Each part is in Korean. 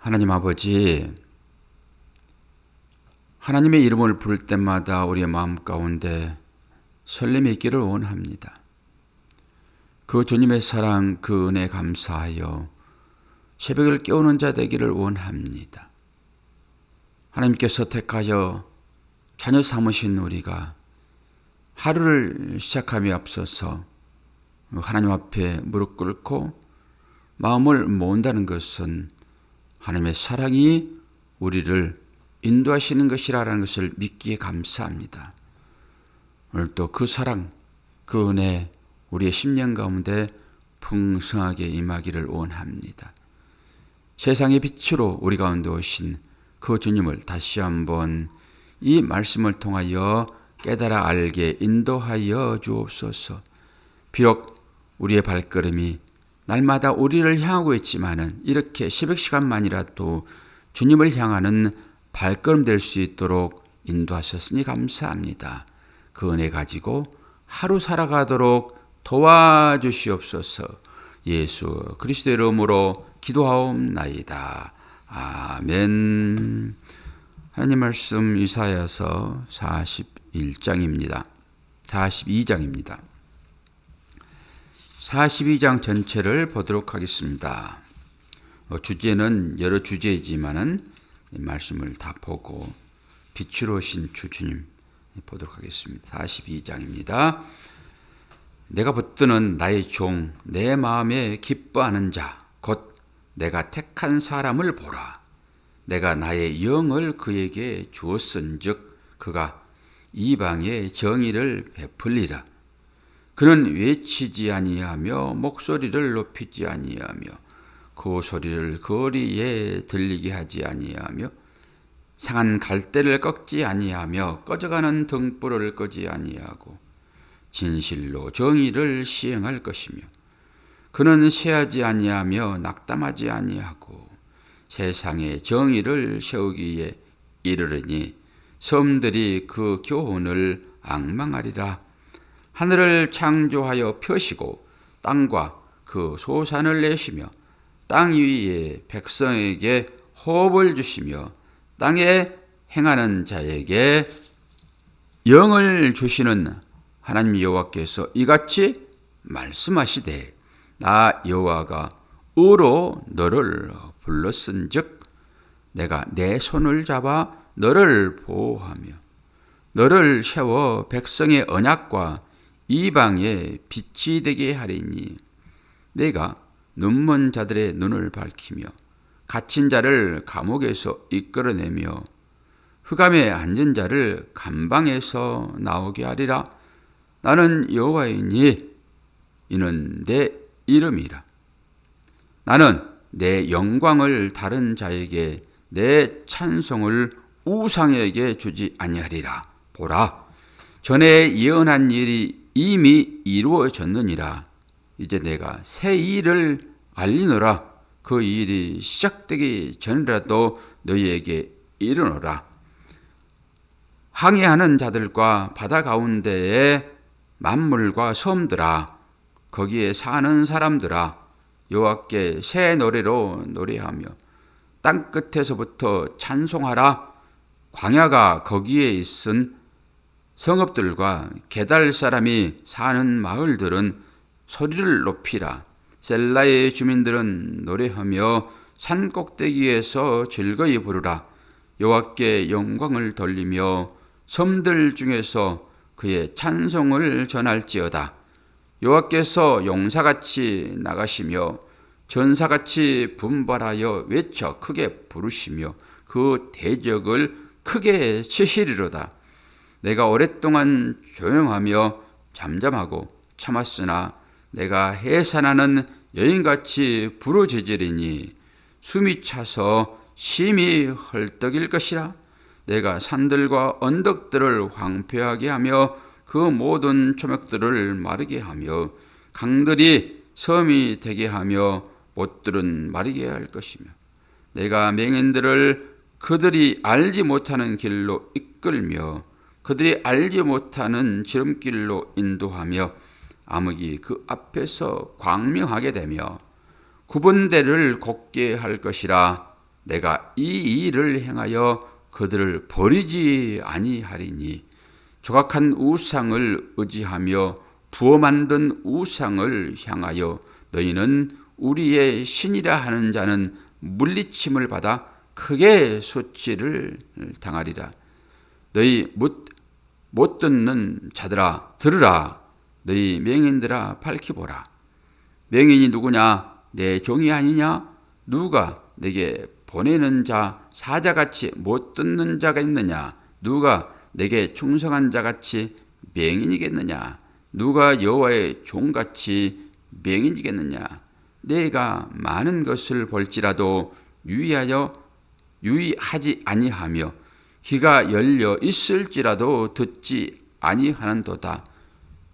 하나님 아버지, 하나님의 이름을 부를 때마다 우리의 마음 가운데 설렘이 있기를 원합니다. 그 주님의 사랑, 그 은혜 감사하여 새벽을 깨우는 자 되기를 원합니다. 하나님께서 택하여 자녀 삼으신 우리가 하루를 시작함에 앞서서 하나님 앞에 무릎 꿇고 마음을 모은다는 것은 하나님의 사랑이 우리를 인도하시는 것이라는 것을 믿기에 감사합니다. 오늘 또 그 사랑, 그 은혜 우리의 심령 가운데 풍성하게 임하기를 원합니다. 세상의 빛으로 우리 가운데 오신 그 주님을 다시 한번 이 말씀을 통하여 깨달아 알게 인도하여 주옵소서. 비록 우리의 발걸음이 날마다 우리를 향하고 있지만은 이렇게 새벽 시간만이라도 주님을 향하는 발걸음 될 수 있도록 인도하셨으니 감사합니다. 그 은혜 가지고 하루 살아가도록 도와주시옵소서. 예수 그리스도의 이름으로 기도하옵나이다. 아멘. 하나님 말씀 이사야서 41장입니다. 42장입니다. 42장 전체를 보도록 하겠습니다. 주제는 여러 주제이지만은 말씀을 다 보고 빛으로 오신 주님 보도록 하겠습니다. 42장입니다. 내가 붙드는 나의 종, 내 마음에 기뻐하는 자, 곧 내가 택한 사람을 보라. 내가 나의 영을 그에게 주었은즉 그가 이방의 정의를 베풀리라. 그는 외치지 아니하며 목소리를 높이지 아니하며 그 소리를 거리에 들리게 하지 아니하며 상한 갈대를 꺾지 아니하며 꺼져가는 등불을 끄지 아니하고 진실로 정의를 시행할 것이며 그는 쇠하지 아니하며 낙담하지 아니하고 세상에 정의를 세우기에 이르르니 섬들이 그 교훈을 앙망하리라. 하늘을 창조하여 펴시고 땅과 그 소산을 내시며 땅 위에 백성에게 호흡을 주시며 땅에 행하는 자에게 영을 주시는 하나님 여호와께서 이같이 말씀하시되 나 여호와가 의로 너를 불렀은즉 내가 내 손을 잡아 너를 보호하며 너를 세워 백성의 언약과 이방의 빛이 되게 하리니 내가 눈먼 자들의 눈을 밝히며 갇힌 자를 감옥에서 이끌어내며 흑암에 앉은 자를 감방에서 나오게 하리라. 나는 여호와이니 이는 내 이름이라. 나는 내 영광을 다른 자에게 내 찬송을 우상에게 주지 아니하리라. 보라, 전에 예언한 일이 이미 이루어졌느니라. 이제 내가 새 일을 알리노라. 그 일이 시작되기 전이라도 너희에게 이르노라. 항해하는 자들과 바다 가운데의 만물과 섬들아, 거기에 사는 사람들아, 여호와께 새 노래로 노래하며 땅 끝에서부터 찬송하라. 광야가 거기에 있은 성읍들과 게달 사람이 사는 마을들은 소리를 높이라. 셀라의 주민들은 노래하며 산 꼭대기에서 즐거이 부르라. 여호와께 영광을 돌리며 섬들 중에서 그의 찬송을 전할지어다. 여호와께서 용사같이 나가시며 전사같이 분발하여 외쳐 크게 부르시며 그 대적을 크게 치시리로다. 내가 오랫동안 조용하며 잠잠하고 참았으나 내가 해산하는 여인같이 부르짖으리니 숨이 차서 심히 헐떡일 것이라. 내가 산들과 언덕들을 황폐하게 하며 그 모든 초맥들을 마르게 하며 강들이 섬이 되게 하며 못들은 마르게 할 것이며 내가 맹인들을 그들이 알지 못하는 길로 이끌며 그들이 알지 못하는 지름길로 인도하며 암흑이 그 앞에서 광명하게 되며 구분대를 곱게 할 것이라. 내가 이 일을 행하여 그들을 버리지 아니하리니 조각한 우상을 의지하며 부어 만든 우상을 향하여 너희는 우리의 신이라 하는 자는 물리침을 받아 크게 수치를 당하리라. 너희 못 듣는 자들아 들으라. 너희 맹인들아 밝히 보라. 맹인이 누구냐? 내 종이 아니냐? 누가 내게 보내는 자 사자같이 못 듣는 자가 있느냐? 누가 내게 충성한 자같이 맹인이겠느냐? 누가 여호와의 종같이 맹인이겠느냐? 내가 많은 것을 볼지라도 유의하지 아니하며 귀가 열려 있을지라도 듣지 아니하는도다.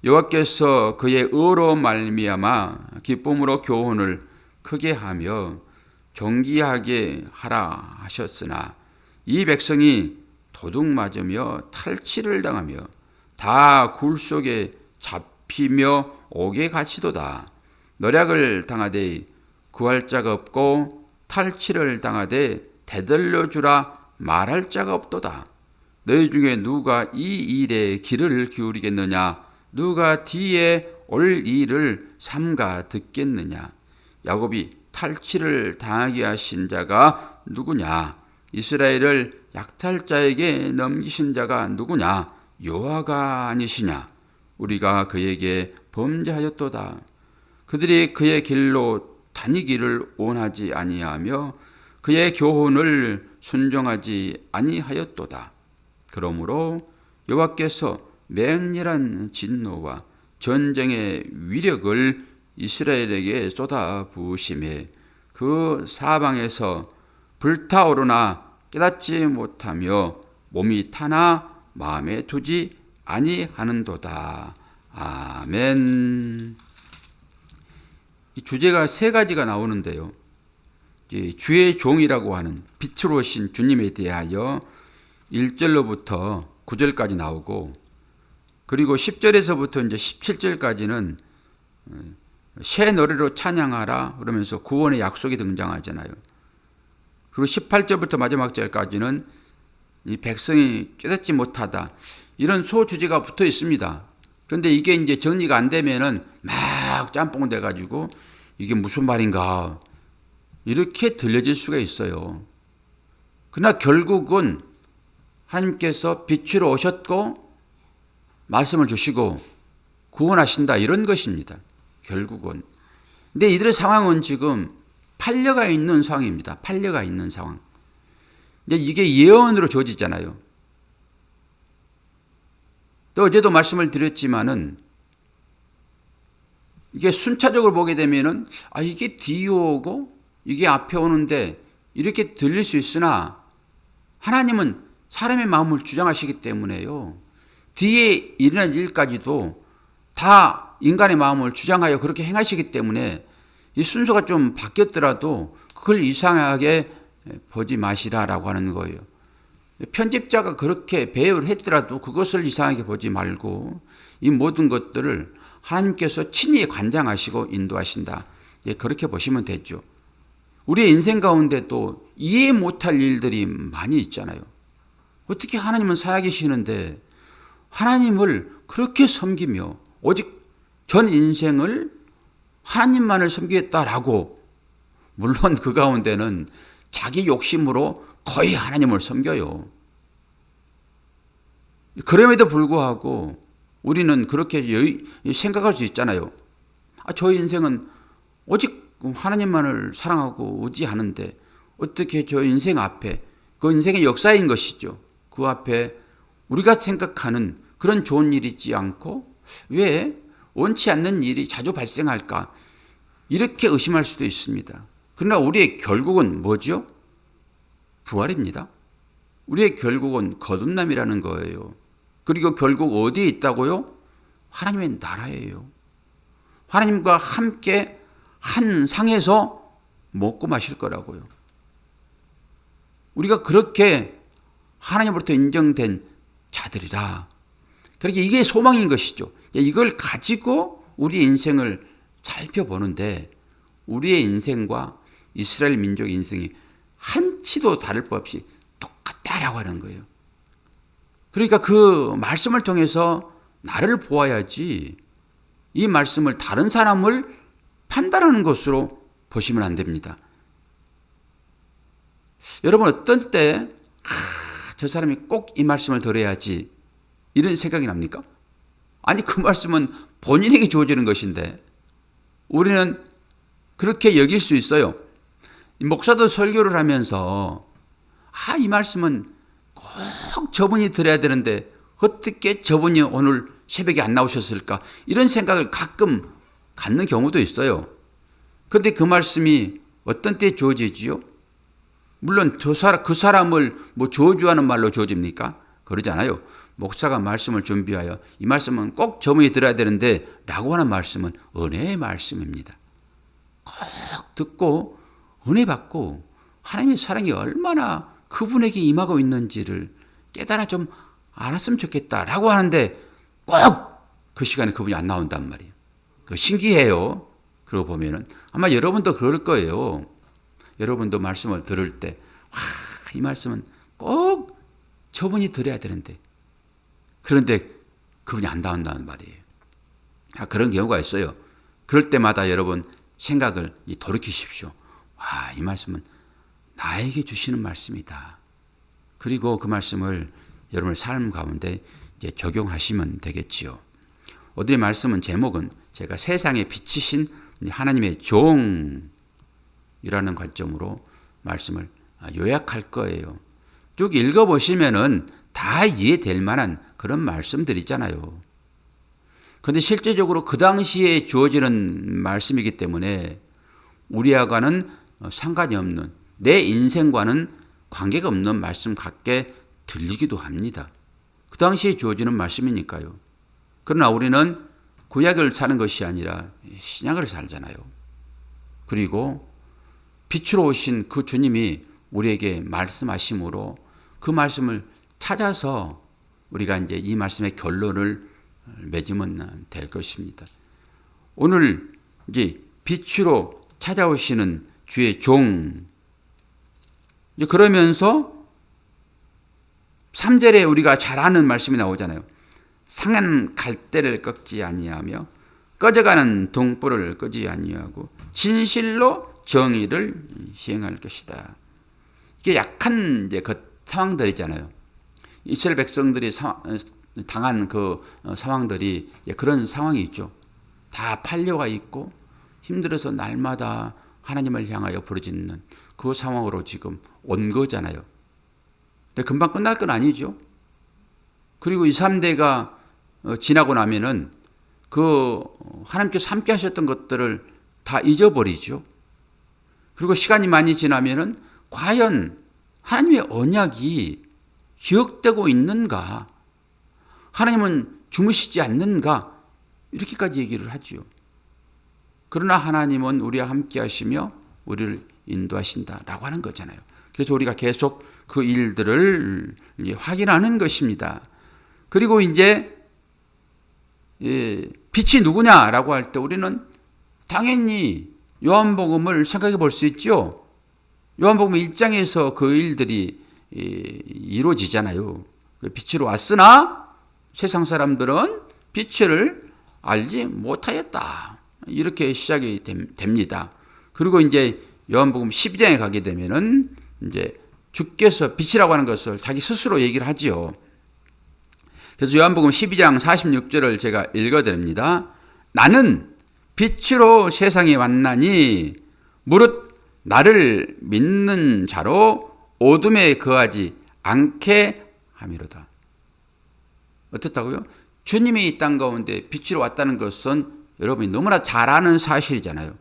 여호와께서 그의 의로 말미암아 기쁨으로 교훈을 크게 하며 존귀하게 하라 하셨으나 이 백성이 도둑 맞으며 탈취를 당하며 다 굴 속에 잡히며 옥에 갇히도다. 노략을 당하되 구할 자가 없고 탈취를 당하되 되돌려 주라 말할 자가 없도다. 너희 중에 누가 이 일에 귀를 기울이겠느냐? 누가 뒤에 올 일을 삼가 듣겠느냐? 야곱이 탈취를 당하게 하신 자가 누구냐? 이스라엘을 약탈자에게 넘기신 자가 누구냐? 여호와가 아니시냐? 우리가 그에게 범죄하였도다. 그들이 그의 길로 다니기를 원하지 아니하며 그의 교훈을 순종하지 아니하였도다. 그러므로 여호와께서 맹렬한 진노와 전쟁의 위력을 이스라엘에게 쏟아 부으심에 그 사방에서 불타오르나 깨닫지 못하며 몸이 타나 마음에 두지 아니하는도다. 아멘. 이 주제가 세 가지가 나오는데요. 주의 종이라고 하는 빛으로 오신 주님에 대하여 1절로부터 9절까지 나오고, 그리고 10절에서부터 이제 17절까지는 새 노래로 찬양하라 그러면서 구원의 약속이 등장하잖아요. 그리고 18절부터 마지막 절까지는 이 백성이 깨닫지 못하다, 이런 소주제가 붙어 있습니다. 그런데 이게 이제 정리가 안 되면은 막 짬뽕 돼가지고 이게 무슨 말인가 이렇게 들려질 수가 있어요. 그러나 결국은 하나님께서 빛으로 오셨고 말씀을 주시고 구원하신다, 이런 것입니다. 결국은. 근데 이들의 상황은 지금 팔려가 있는 상황입니다. 팔려가 있는 상황. 이제 이게 예언으로 주어지잖아요. 또 어제도 말씀을 드렸지만은 이게 순차적으로 보게 되면은 이게 뒤에 오고 이게 앞에 오는데 이렇게 들릴 수 있으나 하나님은 사람의 마음을 주장하시기 때문에요. 뒤에 일어난 일까지도 다 인간의 마음을 주장하여 그렇게 행하시기 때문에 이 순서가 좀 바뀌었더라도 그걸 이상하게 보지 마시라라고 하는 거예요. 편집자가 그렇게 배열을 했더라도 그것을 이상하게 보지 말고 이 모든 것들을 하나님께서 친히 관장하시고 인도하신다. 그렇게 보시면 되죠. 우리의 인생 가운데 또 이해 못할 일들이 많이 있잖아요. 어떻게 하나님은 살아계시는데 하나님을 그렇게 섬기며 오직 전 인생을 하나님만을 섬기겠다라고, 물론 그 가운데는 자기 욕심으로 거의 하나님을 섬겨요. 그럼에도 불구하고 우리는 그렇게 생각할 수 있잖아요. 저 인생은 오직 하나님만을 사랑하고 의지하는데 어떻게 저 인생 앞에, 그 인생의 역사인 것이죠, 그 앞에 우리가 생각하는 그런 좋은 일이 있지 않고 왜 원치 않는 일이 자주 발생할까, 이렇게 의심할 수도 있습니다. 그러나 우리의 결국은 뭐죠? 부활입니다. 우리의 결국은 거듭남이라는 거예요. 그리고 결국 어디에 있다고요? 하나님의 나라예요. 하나님과 함께 한 상에서 먹고 마실 거라고요. 우리가 그렇게 하나님으로부터 인정된 자들이라. 그러니까 이게 소망인 것이죠. 이걸 가지고 우리 인생을 살펴보는데 우리의 인생과 이스라엘 민족의 인생이 한 한치도 다를 바 없이 똑같다라고 하는 거예요. 그러니까 그 말씀을 통해서 나를 보아야지 이 말씀을 다른 사람을 판단하는 것으로 보시면 안 됩니다. 여러분 어떤 때 저 사람이 꼭 이 말씀을 들어야지 이런 생각이 납니까? 아니 그 말씀은 본인에게 주어지는 것인데 우리는 그렇게 여길 수 있어요. 목사도 설교를 하면서 이 말씀은 꼭 저분이 들어야 되는데 어떻게 저분이 오늘 새벽에 안 나오셨을까 이런 생각을 가끔 갖는 경우도 있어요. 그런데 그 말씀이 어떤 때에 주어지지요? 물론 그 사람을 저주하는 말로 주어집니까? 그러잖아요. 목사가 말씀을 준비하여 이 말씀은 꼭 저분이 들어야 되는데 라고 하는 말씀은 은혜의 말씀입니다. 꼭 듣고 은혜 받고 하나님의 사랑이 얼마나 그분에게 임하고 있는지를 깨달아 좀 알았으면 좋겠다라고 하는데 꼭 그 시간에 그분이 안 나온단 말이에요. 신기해요. 그러고 보면은 아마 여러분도 그럴 거예요. 여러분도 말씀을 들을 때 이 말씀은 꼭 저분이 들어야 되는데 그런데 그분이 안 나온다는 말이에요. 그런 경우가 있어요. 그럴 때마다 여러분 생각을 돌이키십시오. 이 말씀은 나에게 주시는 말씀이다. 그리고 그 말씀을 여러분의 삶 가운데 이제 적용하시면 되겠지요. 오늘의 말씀은 제목은 제가 세상에 비치신 하나님의 종이라는 관점으로 말씀을 요약할 거예요. 쭉 읽어보시면은 다 이해될 만한 그런 말씀들이잖아요. 그런데 실제적으로 그 당시에 주어지는 말씀이기 때문에 우리하고는 상관이 없는 내 인생과는 관계가 없는 말씀 같게 들리기도 합니다. 그 당시에 주어지는 말씀이니까요. 그러나 우리는 구약을 사는 것이 아니라 신약을 살잖아요. 그리고 빛으로 오신 그 주님이 우리에게 말씀하심으로 그 말씀을 찾아서 우리가 이제 이 말씀의 결론을 맺으면 될 것입니다. 오늘 이제 빛으로 찾아오시는 주의 종. 그러면서 3절에 우리가 잘 아는 말씀이 나오잖아요. 상한 갈대를 꺾지 아니하며 꺼져가는 동불을 끄지 아니하고 진실로 정의를 시행할 것이다. 이게 약한 이제 그 상황들이잖아요. 이스라엘 백성들이 당한 그 상황들이 그런 상황이 있죠. 다 팔려가 있고 힘들어서 날마다 하나님을 향하여 부르짖는 그 상황으로 지금 온 거잖아요. 근데 금방 끝날 건 아니죠. 그리고 2, 3대가 지나고 나면은 그 하나님께서 함께 하셨던 것들을 다 잊어버리죠. 그리고 시간이 많이 지나면은 과연 하나님의 언약이 기억되고 있는가? 하나님은 주무시지 않는가? 이렇게까지 얘기를 하죠. 그러나 하나님은 우리와 함께 하시며 우리를 인도하신다라고 하는 거잖아요. 그래서 우리가 계속 그 일들을 확인하는 것입니다. 그리고 이제 빛이 누구냐라고 할 때 우리는 당연히 요한복음을 생각해 볼 수 있죠. 요한복음 1장에서 그 일들이 이루어지잖아요. 빛으로 왔으나 세상 사람들은 빛을 알지 못하였다. 이렇게 시작이 됩니다. 그리고 이제 요한복음 12장에 가게 되면은 이제 주께서 빛이라고 하는 것을 자기 스스로 얘기를 하지요. 그래서 요한복음 12장 46절을 제가 읽어드립니다. 나는 빛으로 세상에 왔나니 무릇 나를 믿는 자로 어둠에 거하지 않게 함이로다. 어떻다고요? 주님이 이 땅 가운데 빛으로 왔다는 것은 여러분이 너무나 잘 아는 사실이잖아요.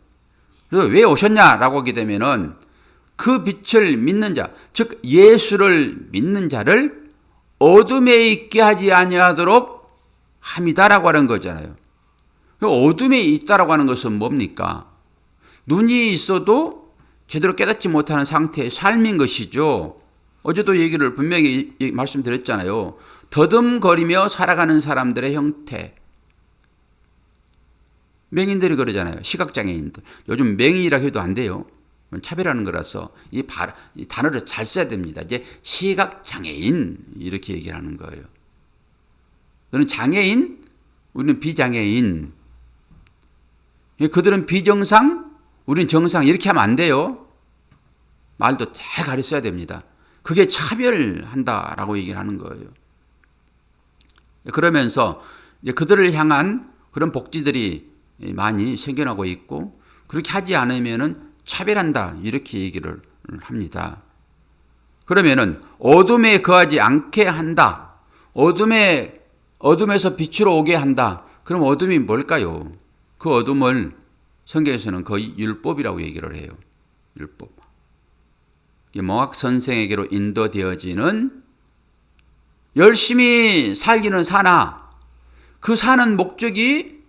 그래서 왜 오셨냐라고 하게 되면은 그 빛을 믿는 자, 즉 예수를 믿는 자를 어둠에 있게 하지 아니하도록 함이다라고 하는 거잖아요. 어둠에 있다라고 하는 것은 뭡니까? 눈이 있어도 제대로 깨닫지 못하는 상태의 삶인 것이죠. 어제도 얘기를 분명히 말씀드렸잖아요. 더듬거리며 살아가는 사람들의 형태. 맹인들이 그러잖아요. 시각장애인들. 요즘 맹인이라 해도 안 돼요. 차별하는 거라서 이 단어를 잘 써야 됩니다. 이제 시각장애인 이렇게 얘기를 하는 거예요. 너는 장애인, 우리는 비장애인. 그들은 비정상, 우리는 정상 이렇게 하면 안 돼요. 말도 잘 가르쳐야 됩니다. 그게 차별한다라고 얘기를 하는 거예요. 그러면서 이제 그들을 향한 그런 복지들이 많이 생겨나고 있고 그렇게 하지 않으면은 차별한다 이렇게 얘기를 합니다. 그러면은 어둠에 거하지 않게 한다. 어둠에서 빛으로 오게 한다. 그럼 어둠이 뭘까요? 그 어둠을 성경에서는 거의 율법이라고 얘기를 해요. 율법. 몽학 선생에게로 인도되어지는 열심히 살기는 사나 그 사는 목적이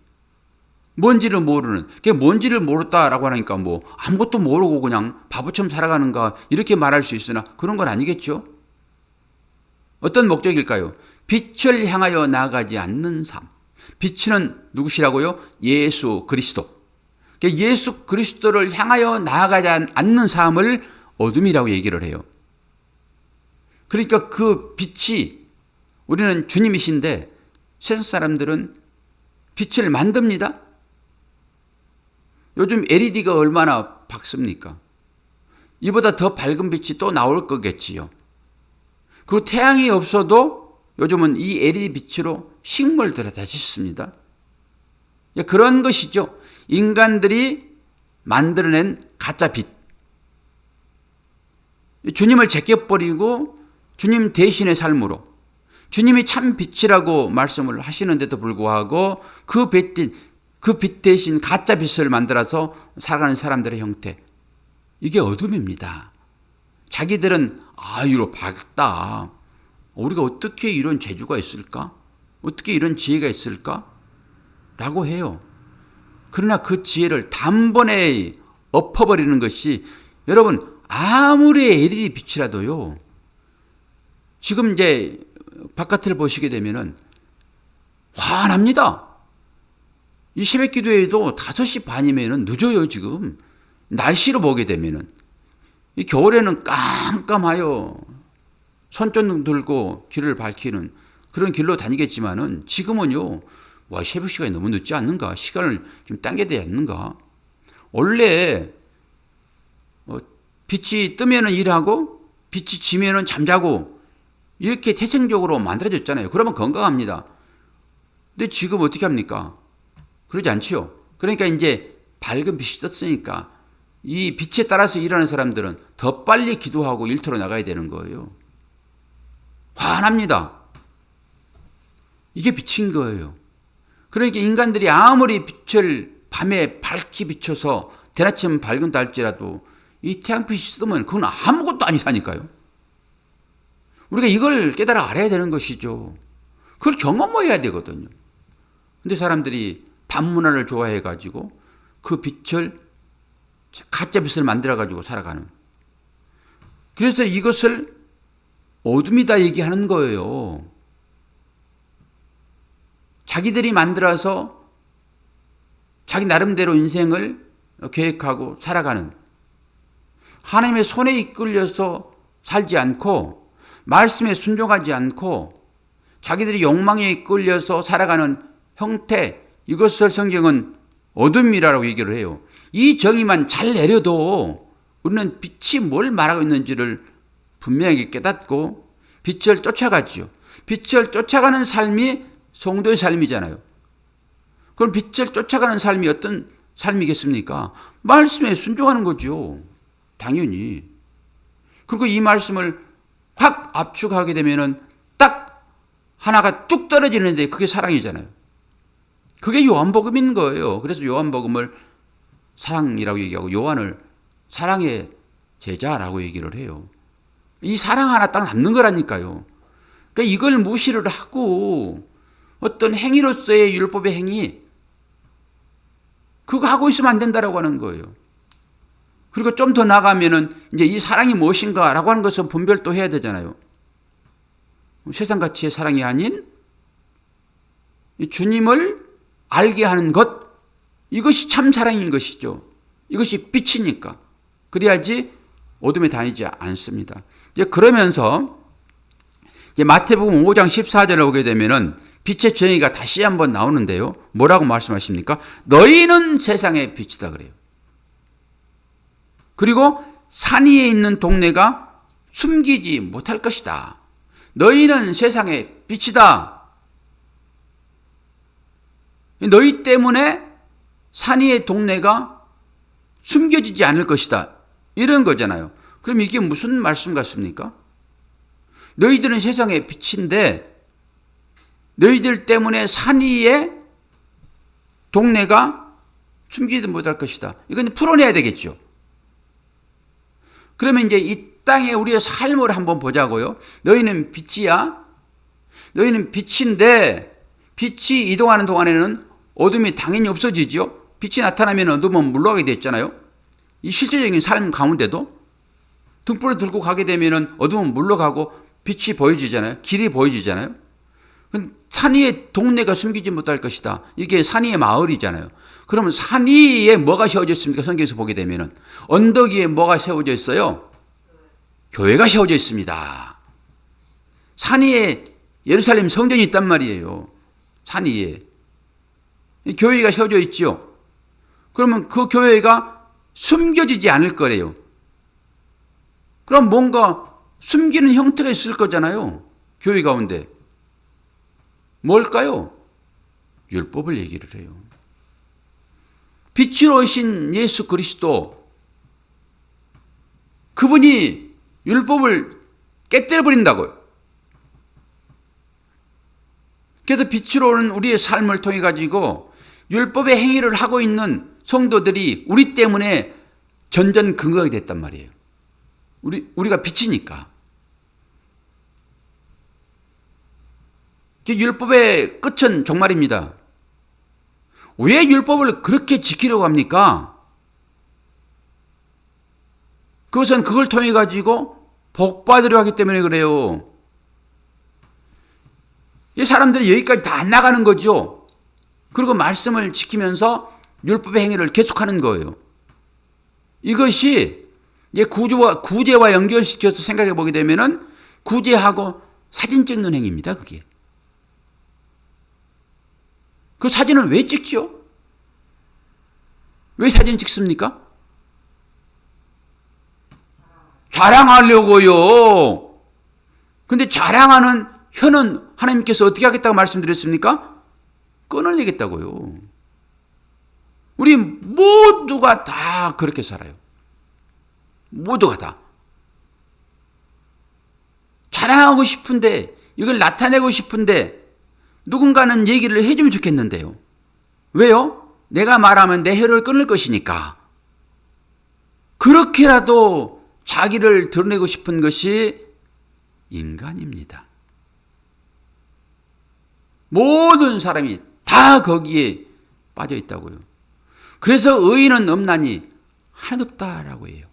뭔지를 모르는, 그게 뭔지를 모르다라고 하니까 뭐 아무것도 모르고 그냥 바보처럼 살아가는가 이렇게 말할 수 있으나 그런 건 아니겠죠. 어떤 목적일까요? 빛을 향하여 나아가지 않는 삶. 빛은 누구시라고요? 예수 그리스도. 예수 그리스도를 향하여 나아가지 않는 삶을 어둠이라고 얘기를 해요. 그러니까 그 빛이 우리는 주님이신데 세상 사람들은 빛을 만듭니다. 요즘 LED가 얼마나 밝습니까? 이보다 더 밝은 빛이 또 나올 거겠지요. 그리고 태양이 없어도 요즘은 이 LED 빛으로 식물들을 다 짓습니다. 그런 것이죠. 인간들이 만들어낸 가짜 빛. 주님을 제껴버리고 주님 대신의 삶으로 주님이 참 빛이라고 말씀을 하시는데도 불구하고 그 빛 대신 가짜 빛을 만들어서 살아가는 사람들의 형태. 이게 어둠입니다. 자기들은 이로 밝다. 우리가 어떻게 이런 재주가 있을까? 어떻게 이런 지혜가 있을까? 라고 해요. 그러나 그 지혜를 단번에 엎어버리는 것이 여러분 아무리 LED 빛이라도요. 지금 이제 바깥을 보시게 되면은 환합니다. 이 새벽 기도회도 5시 반이면은 늦어요, 지금. 날씨로 보게 되면은. 이 겨울에는 깜깜하여 손전등 들고 길을 밝히는 그런 길로 다니겠지만은 지금은요, 새벽 시간이 너무 늦지 않는가? 시간을 좀 당겨야 되지 않는가? 원래, 빛이 뜨면은 일하고, 빛이 지면은 잠자고, 이렇게 태생적으로 만들어졌잖아요. 그러면 건강합니다. 근데 지금 어떻게 합니까? 그러지 않지요. 그러니까 이제 밝은 빛이 떴으니까 이 빛에 따라서 일하는 사람들은 더 빨리 기도하고 일터로 나가야 되는 거예요. 환합니다. 이게 빛인 거예요. 그러니까 인간들이 아무리 빛을 밤에 밝게 비춰서 대낮쯤 밝은다 할지라도 이 태양빛이 뜨면 그건 아무것도 아니라니까요. 우리가 이걸 깨달아 알아야 되는 것이죠. 그걸 경험해야 되거든요. 근데 사람들이 밤문화를 좋아해가지고 그 빛을 가짜 빛을 만들어가지고 살아가는. 그래서 이것을 어둠이다 얘기하는 거예요. 자기들이 만들어서 자기 나름대로 인생을 계획하고 살아가는, 하나님의 손에 이끌려서 살지 않고 말씀에 순종하지 않고 자기들이 욕망에 이끌려서 살아가는 형태, 이것을 성경은 어둠이라고 얘기를 해요. 이 정의만 잘 내려도 우리는 빛이 뭘 말하고 있는지를 분명하게 깨닫고 빛을 쫓아가지요. 빛을 쫓아가는 삶이 성도의 삶이잖아요. 그럼 빛을 쫓아가는 삶이 어떤 삶이겠습니까? 말씀에 순종하는 거죠. 당연히. 그리고 이 말씀을 확 압축하게 되면은 딱 하나가 뚝 떨어지는데 그게 사랑이잖아요. 그게 요한복음인 거예요. 그래서 요한복음을 사랑이라고 얘기하고 요한을 사랑의 제자라고 얘기를 해요. 이 사랑 하나 딱 남는 거라니까요. 그러니까 이걸 무시를 하고 어떤 행위로서의 율법의 행위, 그거 하고 있으면 안 된다라고 하는 거예요. 그리고 좀 더 나가면은 이제 이 사랑이 무엇인가라고 하는 것은 분별도 해야 되잖아요. 세상 가치의 사랑이 아닌 주님을 알게 하는 것, 이것이 참 사랑인 것이죠. 이것이 빛이니까. 그래야지 어둠에 다니지 않습니다. 이제 그러면서 이제 마태복음 5장 14절에 오게 되면은 빛의 정의가 다시 한번 나오는데요. 뭐라고 말씀하십니까? 너희는 세상의 빛이다 그래요. 그리고 산 위에 있는 동네가 숨기지 못할 것이다. 너희는 세상의 빛이다. 너희 때문에 산 위의 동네가 숨겨지지 않을 것이다. 이런 거잖아요. 그럼 이게 무슨 말씀 같습니까? 너희들은 세상의 빛인데 너희들 때문에 산 위의 동네가 숨기지 못할 것이다. 이건 풀어내야 되겠죠. 그러면 이제 이 땅에 우리의 삶을 한번 보자고요. 너희는 빛이야. 너희는 빛인데 빛이 이동하는 동안에는 어둠이 당연히 없어지죠. 빛이 나타나면 어둠은 물러가게 됐잖아요. 이 실제적인 삶 가운데도 등불을 들고 가게 되면 어둠은 물러가고 빛이 보여지잖아요. 길이 보여지잖아요. 산 위의 동네가 숨기지 못할 것이다. 이게 산 위의 마을이잖아요. 그러면 산 위에 뭐가 세워져 있습니까? 성경에서 보게 되면 언덕 위에 뭐가 세워져 있어요? 교회가 세워져 있습니다. 산 위에 예루살렘 성전이 있단 말이에요. 산 위에 교회가 세워져 있죠. 그러면 그 교회가 숨겨지지 않을 거래요. 그럼 뭔가 숨기는 형태가 있을 거잖아요. 교회 가운데. 뭘까요? 율법을 얘기를 해요. 빛으로 오신 예수 그리스도, 그분이 율법을 깨뜨려 버린다고요. 그래서 빛으로 오는 우리의 삶을 통해 가지고 율법의 행위를 하고 있는 성도들이 우리 때문에 전전긍긍하게 됐단 말이에요. 우리가 빛이니까. 율법의 끝은 종말입니다. 왜 율법을 그렇게 지키려고 합니까? 그것은 그걸 통해 가지고 복 받으려 하기 때문에 그래요. 이 사람들이 여기까지 다 안 나가는 거죠. 그리고 말씀을 지키면서 율법의 행위를 계속하는 거예요. 이것이 구제와 연결시켜서 생각해 보게 되면은 구제하고 사진 찍는 행위입니다. 그게. 그 사진을 왜 찍죠? 왜 사진 찍습니까? 자랑하려고요. 근데 자랑하는 혀는 하나님께서 어떻게 하겠다고 말씀드렸습니까? 끊어내겠다고요. 우리 모두가 다 그렇게 살아요. 모두가 다. 자랑하고 싶은데, 이걸 나타내고 싶은데 누군가는 얘기를 해주면 좋겠는데요. 왜요? 내가 말하면 내 혀를 끊을 것이니까. 그렇게라도 자기를 드러내고 싶은 것이 인간입니다. 모든 사람이 다 거기에 빠져 있다고요. 그래서 의인은 없나니 하나도 없다라고 해요.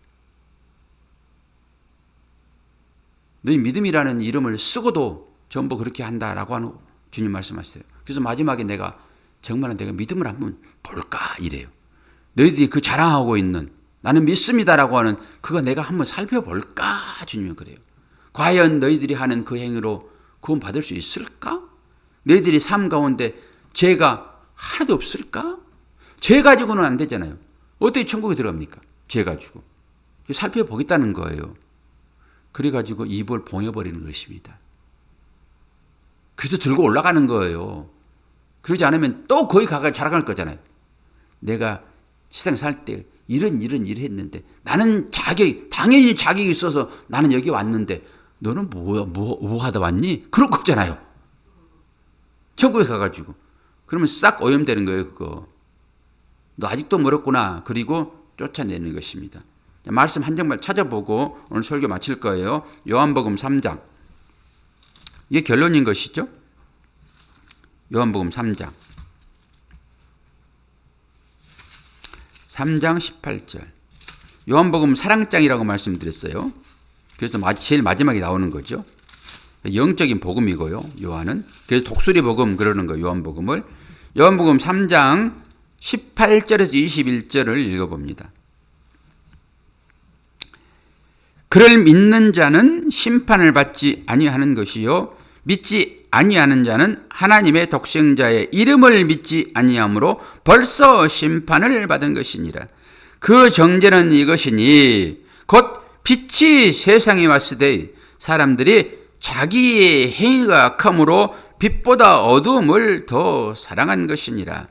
너희 믿음이라는 이름을 쓰고도 전부 그렇게 한다라고 하는 주님 말씀하셨어요. 그래서 마지막에 내가 믿음을 한번 볼까 이래요. 너희들이 그 자랑하고 있는 나는 믿습니다라고 하는 그거 내가 한번 살펴볼까 주님은 그래요. 과연 너희들이 하는 그 행위로 구원 받을 수 있을까? 너희들이 삶 가운데 죄가 하나도 없을까? 죄 가지고는 안 되잖아요. 어떻게 천국에 들어갑니까? 죄 가지고. 살펴보겠다는 거예요. 그래가지고 입을 봉해버리는 것입니다. 그래서 들고 올라가는 거예요. 그러지 않으면 또 거기 가서 자랑할 거잖아요. 내가 세상 살 때 이런 일 했는데 나는 당연히 자격이 있어서 나는 여기 왔는데 너는 뭐 하다 왔니? 그럴 거잖아요. 천국에 가가지고. 그러면 싹 오염되는 거예요, 그거. 너 아직도 멀었구나. 그리고 쫓아내는 것입니다. 말씀 한 장만 찾아보고 오늘 설교 마칠 거예요. 요한복음 3장. 이게 결론인 것이죠. 요한복음 3장. 3장 18절. 요한복음 사랑장이라고 말씀드렸어요. 그래서 제일 마지막에 나오는 거죠. 영적인 복음이고요. 요한은. 그래서 독수리 복음 그러는 거예요. 요한복음을. 요한복음 3장 18절에서 21절을 읽어봅니다. 그를 믿는 자는 심판을 받지 아니하는 것이요 믿지 아니하는 자는 하나님의 독생자의 이름을 믿지 아니하므로 벌써 심판을 받은 것이니라. 그 정죄는 이것이니 곧 빛이 세상에 왔을 때 사람들이 자기의 행위가 악함으로 빛보다 어두움을 더 사랑한 것이니라.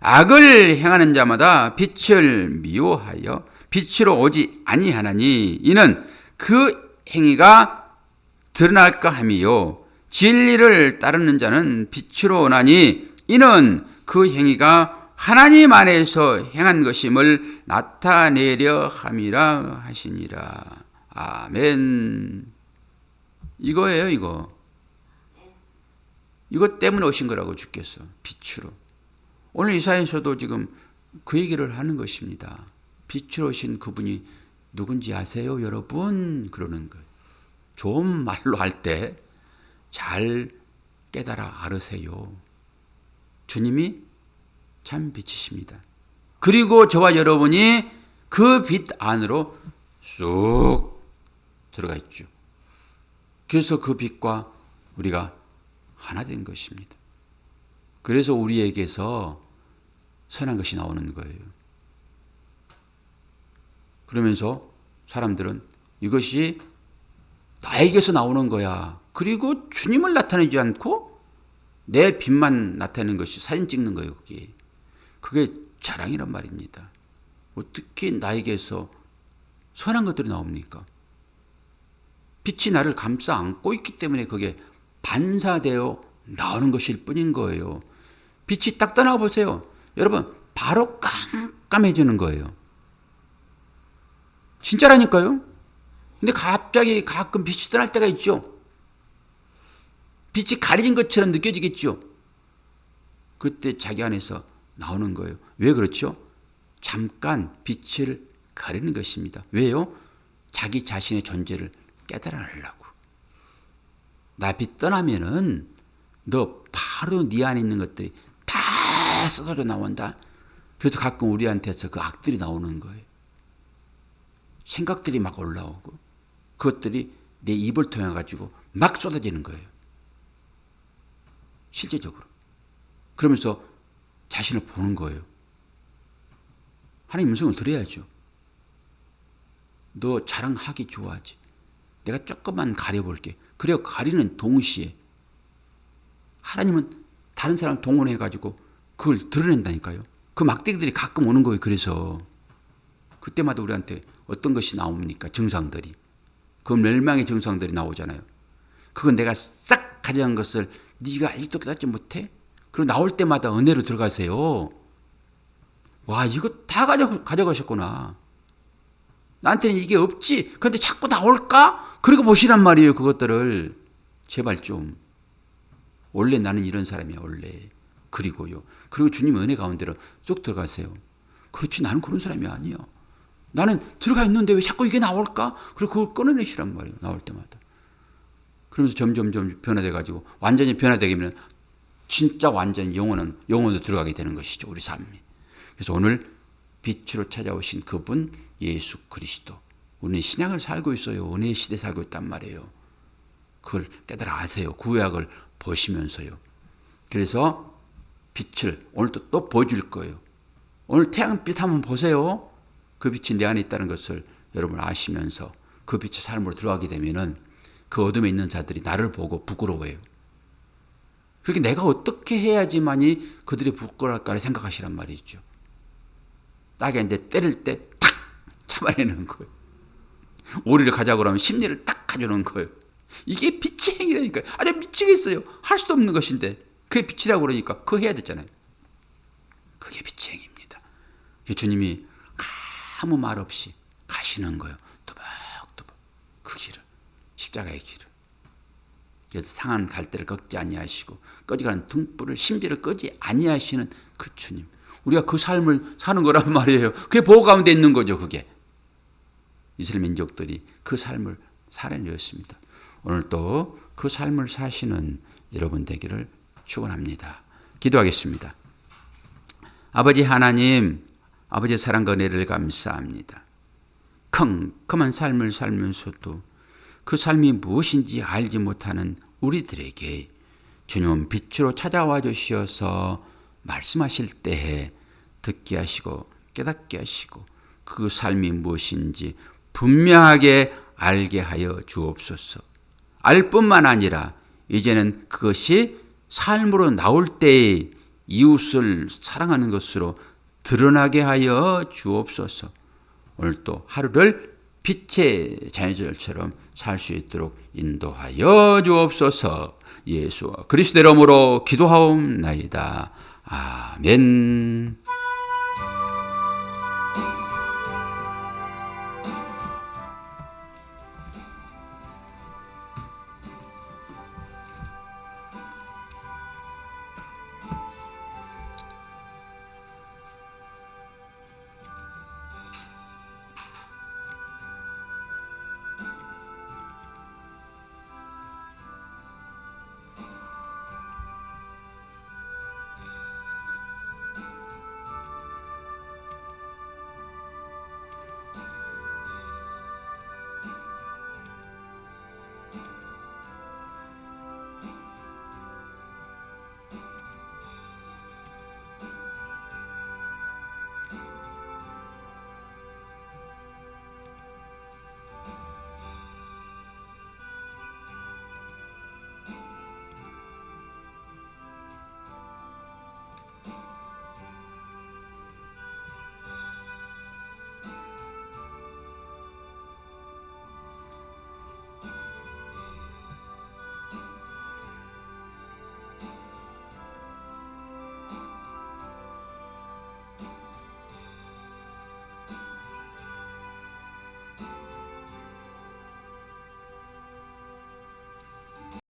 악을 행하는 자마다 빛을 미워하여 빛으로 오지 아니하나니 이는 그 행위가 드러날까 함이요 진리를 따르는 자는 빛으로 오나니 이는 그 행위가 하나님 안에서 행한 것임을 나타내려 함이라 하시니라. 아멘. 이거예요, 이거. 이것 때문에 오신 거라고 주께서. 빛으로. 오늘 이사야서도 지금 그 얘기를 하는 것입니다. 빛으로 오신 그분이 누군지 아세요, 여러분? 그러는 거예요. 좋은 말로 할 때 잘 깨달아 알으세요. 주님이 참 빛이십니다. 그리고 저와 여러분이 그 빛 안으로 쑥 들어가 있죠. 그래서 그 빛과 우리가 하나 된 것입니다. 그래서 우리에게서 선한 것이 나오는 거예요. 그러면서 사람들은 이것이 나에게서 나오는 거야. 그리고 주님을 나타내지 않고 내 빛만 나타내는 것이 사진 찍는 거예요. 그게 자랑이란 말입니다. 어떻게 나에게서 선한 것들이 나옵니까? 빛이 나를 감싸 안고 있기 때문에 그게 반사되어 나오는 것일 뿐인 거예요. 빛이 딱 떠나 보세요. 여러분, 바로 깜깜해지는 거예요. 진짜라니까요. 근데 갑자기 가끔 빛이 떠날 때가 있죠. 빛이 가려진 것처럼 느껴지겠죠. 그때 자기 안에서 나오는 거예요. 왜 그렇죠? 잠깐 빛을 가리는 것입니다. 왜요? 자기 자신의 존재를 깨달아내려고. 나 빛 떠나면은 너 바로 네 안에 있는 것들이 다 쏟아져 나온다. 그래서 가끔 우리한테서 그 악들이 나오는 거예요. 생각들이 막 올라오고 그것들이 내 입을 통해 가지고 막 쏟아지는 거예요. 실제적으로. 그러면서 자신을 보는 거예요. 하나님 음성을 들어야죠. 너 자랑하기 좋아하지. 내가 조금만 가려볼게. 그래야 가리는 동시에 하나님은 다른 사람을 동원해가지고 그걸 드러낸다니까요. 그 막대기들이 가끔 오는 거예요. 그래서 그때마다 우리한테 어떤 것이 나옵니까? 증상들이. 그 멸망의 증상들이 나오잖아요. 그건 내가 싹 가져간 것을 네가 아직도 깨닫지 못해? 그리고 나올 때마다 은혜로 들어가세요. 와, 이거 다 가져가셨구나. 나한테는 이게 없지. 그런데 자꾸 나올까? 그리고 보시란 말이에요. 그것들을. 제발 좀. 원래 나는 이런 사람이야. 원래. 그리고요. 그리고 주님 은혜 가운데로 쏙 들어가세요. 그렇지, 나는 그런 사람이 아니야. 나는 들어가 있는데 왜 자꾸 이게 나올까? 그리고 그걸 꺼내내시란 말이에요. 나올 때마다. 그러면서 점점 변화돼가지고 완전히 변화되면 진짜 완전히 영혼으로 들어가게 되는 것이죠. 우리 삶이. 그래서 오늘 빛으로 찾아오신 그분 예수 그리스도. 우리는 신약을 살고 있어요. 은혜의 시대에 살고 있단 말이에요. 그걸 깨달아 아세요. 구약을 보시면서요. 그래서 빛을 오늘 또 보여줄 거예요. 오늘 태양빛 한번 보세요. 그 빛이 내 안에 있다는 것을 여러분 아시면서 그 빛의 삶으로 들어가게 되면은 그 어둠에 있는 자들이 나를 보고 부끄러워해요. 그렇게 내가 어떻게 해야지만이 그들이 부끄러울까를 생각하시란 말이죠. 딱에 이제 때릴 때 탁 참아내는 거예요. 오리를 가자고 그러면 심리를 딱 가져오는 거예요. 이게 빛의 행위라니까요. 아주 미치겠어요. 할 수도 없는 것인데 그게 빛이라고 그러니까 그거 해야 되잖아요. 그게 빛의 행위입니다. 주님이 아무 말 없이 가시는 거예요. 또박또박 그 길을. 십자가의 길을. 그래서 상한 갈대를 꺾지 아니하시고 꺼지가는 등불을 심지를 끄지 아니하시는 그 주님. 우리가 그 삶을 사는 거란 말이에요. 그게 보호 가운데 있는 거죠. 그게. 이스라엘 민족들이 그 삶을 살아내었습니다. 오늘 또 그 삶을 사시는 여러분 되기를 축원합니다. 기도하겠습니다. 아버지 하나님, 아버지의 사랑과 은혜를 감사합니다. 컴컴한 삶을 살면서도 그 삶이 무엇인지 알지 못하는 우리들에게 주님은 빛으로 찾아와 주시어서 말씀하실 때에 듣게 하시고 깨닫게 하시고 그 삶이 무엇인지 분명하게 알게 하여 주옵소서. 알 뿐만 아니라 이제는 그것이 삶으로 나올 때에 이웃을 사랑하는 것으로 드러나게 하여 주옵소서. 오늘도 하루를 빛의 자녀들처럼 살 수 있도록 인도하여 주옵소서. 예수와 그리스도 이름으로 기도하옵나이다. 아멘.